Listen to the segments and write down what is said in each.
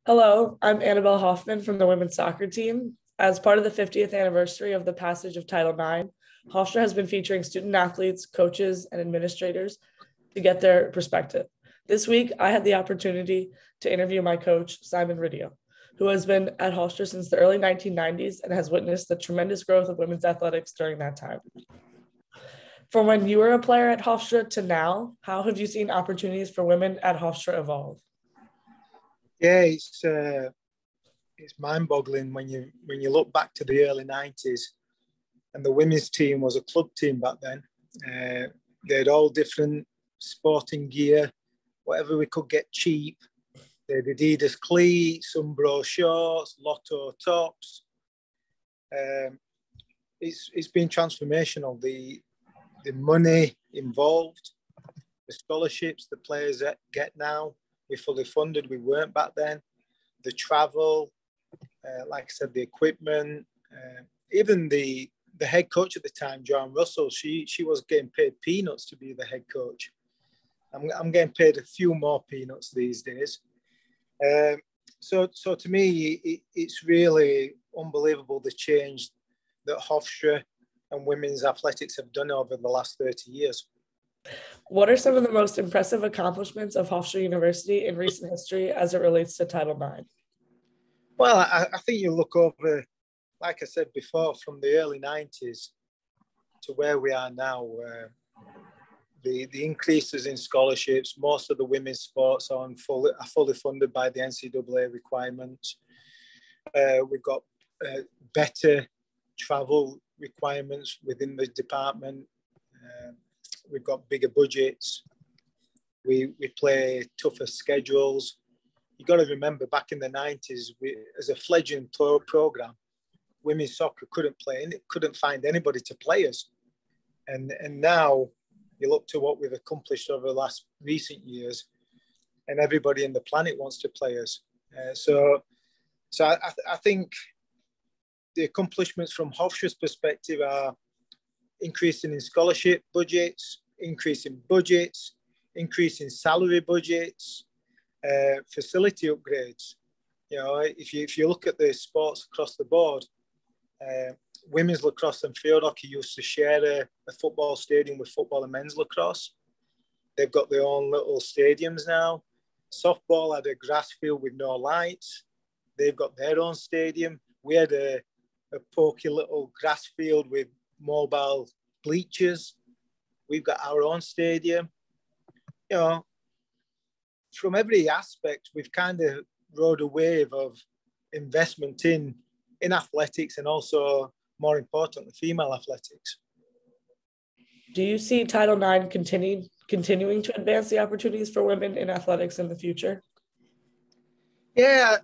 Hello, I'm Annabelle Hoffman from the women's soccer team. As part of the 50th anniversary of the passage of Title IX, Hofstra has been featuring student athletes, coaches, and administrators to get their perspective. This week, I had the opportunity to interview my coach, Simon Riddiough, who has been at Hofstra since the early 1990s and has witnessed the tremendous growth of women's athletics during that time. From when you were a player at Hofstra to now, how have you seen opportunities for women at Hofstra evolve? Yeah, it's mind-boggling when you look back to the early 90s, and the women's team was a club team back then. They had all different sporting gear, whatever we could get cheap. They had Adidas cleats, Umbro shorts, Lotto tops. It's been transformational. The money involved, the scholarships the players get now. We're fully funded. We weren't back then. The travel, like I said, the equipment, even the head coach at the time, Joanne Russell, she was getting paid peanuts to be the head coach. I'm getting paid a few more peanuts these days. So to me, it's really unbelievable the change that Hofstra and women's athletics have done over the last 30 years. What are some of the most impressive accomplishments of Hofstra University in recent history as it relates to Title IX? Well, I think you look over, like I said before, from the early 90s to where we are now, the increases in scholarships, most of the women's sports are fully funded by the NCAA requirements. We've got better travel requirements within the department. We've got bigger budgets. We play tougher schedules. You've got to remember, back in the 90s, as a fledgling program, women's soccer couldn't find anybody to play us. And now you look to what we've accomplished over the last recent years, and everybody on the planet wants to play us. So I think the accomplishments from Hofstra's perspective are increasing in scholarship budgets, increasing salary budgets, facility upgrades. You know, if you look at the sports across the board, women's lacrosse and field hockey used to share a football stadium with football and men's lacrosse. They've got their own little stadiums now. Softball had a grass field with no lights. They've got their own stadium. We had a pokey little grass field with mobile bleachers. We've got our own stadium. You know, from every aspect, we've kind of rode a wave of investment in athletics, and also, more importantly, female athletics. Do you see Title IX continuing to advance the opportunities for women in athletics in the future? Yeah,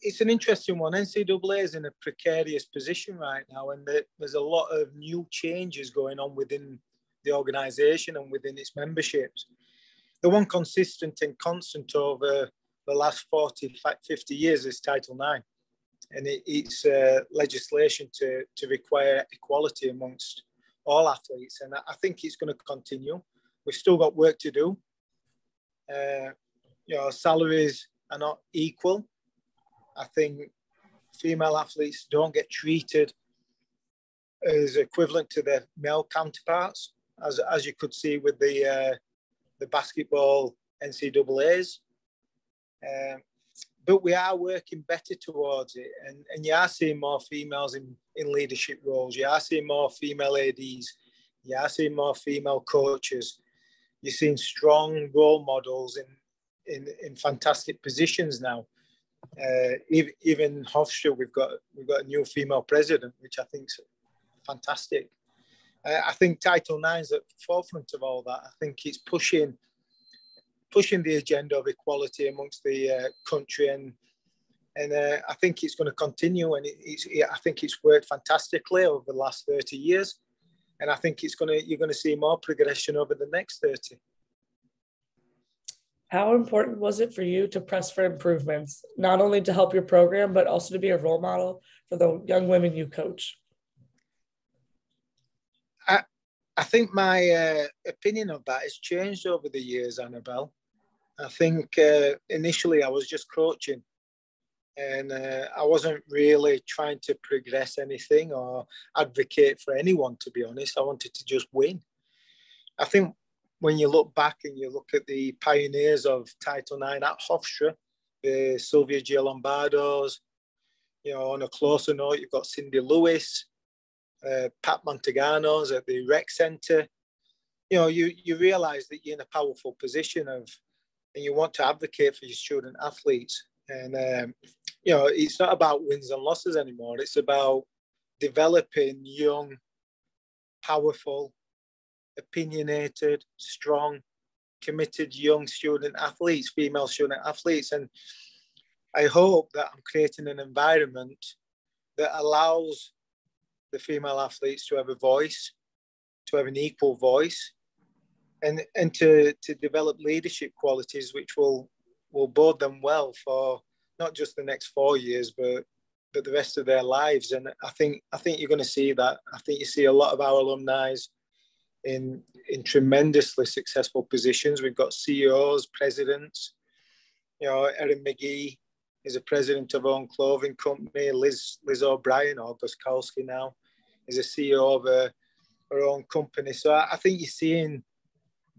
it's an interesting one. NCAA is in a precarious position right now, and there's a lot of new changes going on within the organisation and within its memberships. The one consistent and constant over the last 40, 50 years is Title IX. And it's legislation to require equality amongst all athletes. And I think it's going to continue. We've still got work to do. Salaries are not equal. I think female athletes don't get treated as equivalent to their male counterparts, as you could see with the basketball NCAAs. But we are working better towards it. And you are seeing more females in leadership roles. You are seeing more female ADs. You are seeing more female coaches. You're seeing strong role models in fantastic positions now. Even Hofstra, we've got a new female president, which I think is fantastic. I think Title IX is at the forefront of all that. I think it's pushing the agenda of equality amongst the country, and I think it's going to continue. And I think it's worked fantastically over the last 30 years, and I think you're going to see more progression over the next 30. How important was it for you to press for improvements, not only to help your program, but also to be a role model for the young women you coach? I think my opinion of that has changed over the years, Annabelle. I think initially I was just coaching, And I wasn't really trying to progress anything or advocate for anyone, to be honest. I wanted to just win. I think when you look back and you look at the pioneers of Title IX at Hofstra, the Sylvia Giolombardos, on a closer note, you've got Cindy Lewis, Pat Montaganos at the rec centre. You realise that you're in a powerful position and you want to advocate for your student athletes. And, it's not about wins and losses anymore. It's about developing young, powerful, opinionated, strong, committed young student athletes, female student athletes. And I hope that I'm creating an environment that allows the female athletes to have a voice, to have an equal voice, and to develop leadership qualities which will bode them well for not just the next 4 years, but the rest of their lives. And I think you're going to see that. I think you see a lot of our alumni in tremendously successful positions. We've got CEOs, presidents. Erin McGee is a president of her own clothing company. Liz O'Brien, or Guskowski now, is a CEO of her own company. So I think you're seeing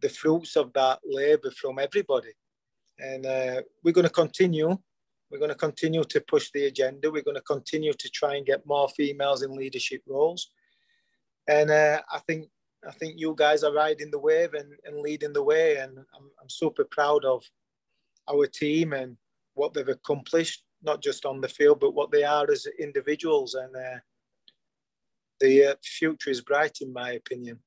the fruits of that labour from everybody. And we're going to continue. We're going to continue to push the agenda. We're going to continue to try and get more females in leadership roles. And I think you guys are riding the wave and leading the way. And I'm super proud of our team and what they've accomplished, not just on the field, but what they are as individuals. And the future is bright, in my opinion.